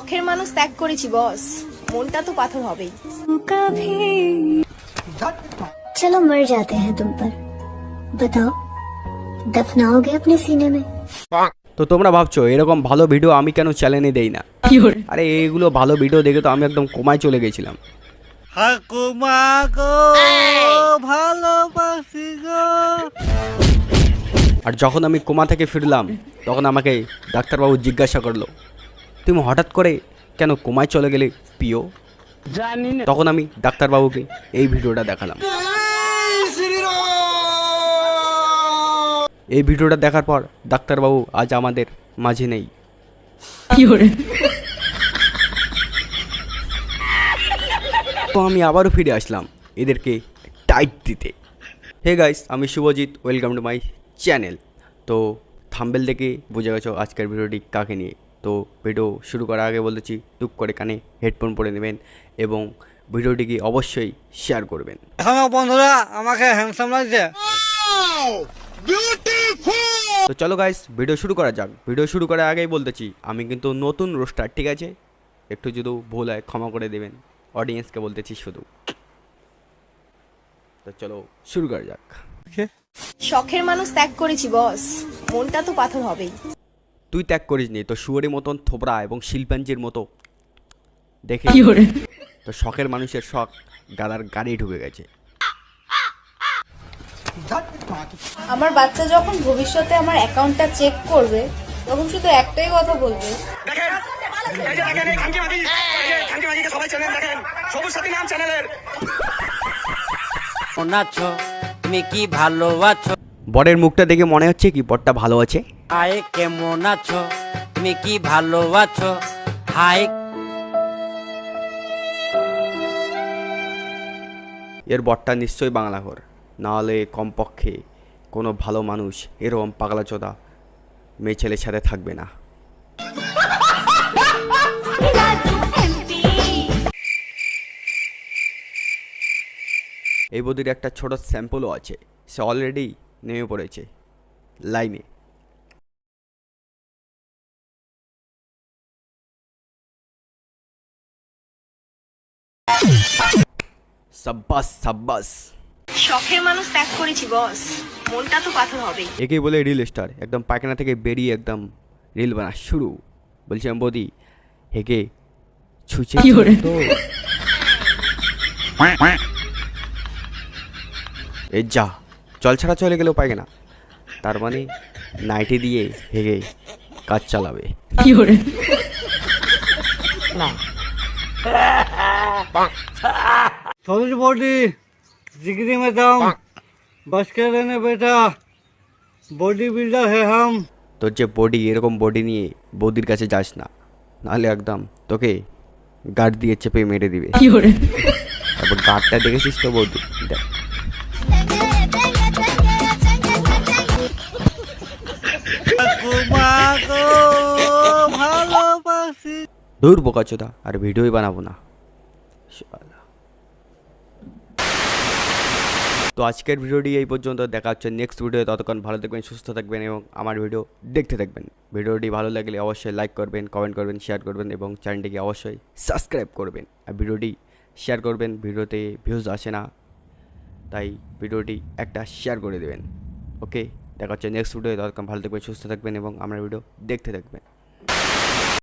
শখের মানুষ ত্যাগ করেছি বস, মনটা তো পাথর হবেই। चलो मर जाते हैं तुम पर, बताओ दफनाओगे अपने सीने में? তো তোমরা ভাবছো এরকম ভালো ভিডিও আমি কেন চ্যানেলে দেই না? আরে এইগুলো ভালো ভিডিও দেখে তো আমি একদম কোমায় চলে গেছিলাম। আর যখন আমি কোমা থেকে ফিরলাম তখন আমাকে ডাক্তারবাবু জিজ্ঞাসা করলো, তুমি হঠাৎ করে কেন কোমায় চলে গেলে প্রিয়? তখন আমি ডাক্তারবাবুকে এই ভিডিওটা দেখালাম। এই ভিডিওটা দেখার পর ডাক্তারবাবু আজ আমাদের মাঝে নেই। তো আমি আবারও ফিরে আসলাম এদেরকে টাইট দিতে। হে গাইস, আমি Subhajit, welcome to my channel. তো থাম্বনেল দেখে বুঝে গেছো আজকের ভিডিওটি কাকে নিয়ে। তো ভিডিও শুরু করার আগে বলেছি টুক করে কানে হেডফোন পরে নেবেন এবং ভিডিওটিকে অবশ্যই শেয়ার করবেন। হ্যালো বন্ধুরা, আমাকে হ্যান্ডসাম লাগছে। তো চলো গাইস, ভিডিও শুরু করা যাক। ভিডিও শুরু করার আগেই বলতেছি আমি কিন্তু নতুন রোস্টার, ঠিক আছে? একটু যদি ভুল হয় ক্ষমা করে দেবেন, অডিয়েন্সকে বলতেছি শুধু। তো চলো শুরু করা যাক। শখের মানুষ ত্যাগ করেছি বস, মনটা তো পাথর হবেই। তুই ত্যাগ করিস নি তো শুয়োরের মতন থোবড়া এবং শিল্পাঞ্জির মতো দেখে তো শখের মানুষের শখ গাদার গাড়ি ঢুকে গেছে। আমার বাচ্চা যখন ভবিষ্যতে আমার অ্যাকাউন্টটা চেক করবে তখন শুধু একটাই কথা বলবে, তুমি কি ভালো আছো? বরের মুখটা দেখে মনে হচ্ছে কি বরটা ভালো আছে। হাই কেমন আছো? তুমি কি ভালো আছো? হাই। এর বরটা নিশ্চয়ই বাংলা ঘর, নাহলে কমপক্ষে কোনো ভালো মানুষ এরকম পাগলা চোদা মেয়ে ছেলের সাথে থাকবে না। এই বদির একটা ছোট স্যাম্পলও আছে, সে অলরেডি নেমে পড়েছে লাইনে। সাব্বাস সাব্বাস। শখের মানুষ ত্যাগ করেছি বস, মনটা তো পাথর হবেই। একেই বলে রিল স্টার, একদম পায়খানা থেকে বেরিয়ে একদম রিল বানা শুরু। বলছিলাম বৌদি হেগে ছুঁচে তো এই যা জল ছাড়া চলে গেলেও পায়খানা, তার মানে নাইটি দিয়ে হেগে কাজ চালাবে। छोटी बॉडी जिगरी में दम, बस के रहने बेटा, बॉडी बिल्डर है हम। তোর যে বডি, এরকম বডি নিয়ে বৌদির কাছে যাস না, নাহলে একদম তোকে গার্ড দিয়ে চেপে মেরে দিবে। তারপর গার্ডটা দেখেছিস তো বৌদি, দেখ। ভালোবাসি। দূর বোকাচোদা, আর ভিডিওই বানাবো না। তো আজকের ভিডিওটি এই পর্যন্ত, দেখা হচ্ছে নেক্সট ভিডিও। ততক্ষণ ভালো থাকবেন, সুস্থ থাকবেন এবং আমার ভিডিও দেখতে থাকবেন। ভিডিওটি ভালো লাগলে অবশ্যই লাইক করবেন, কমেন্ট করবেন, শেয়ার করবেন এবং চ্যানেলটিকে অবশ্যই সাবস্ক্রাইব করবেন। আর ভিডিওটি শেয়ার করবেন, ভিডিওতে ভিউজ আসে না, তাই ভিডিওটি একটা শেয়ার করে দেবেন। ওকে, দেখা হচ্ছে নেক্সট ভিডিও। ততক্ষণ ভালো থাকবেন, সুস্থ থাকবেন এবং আমার ভিডিও দেখতে থাকবেন।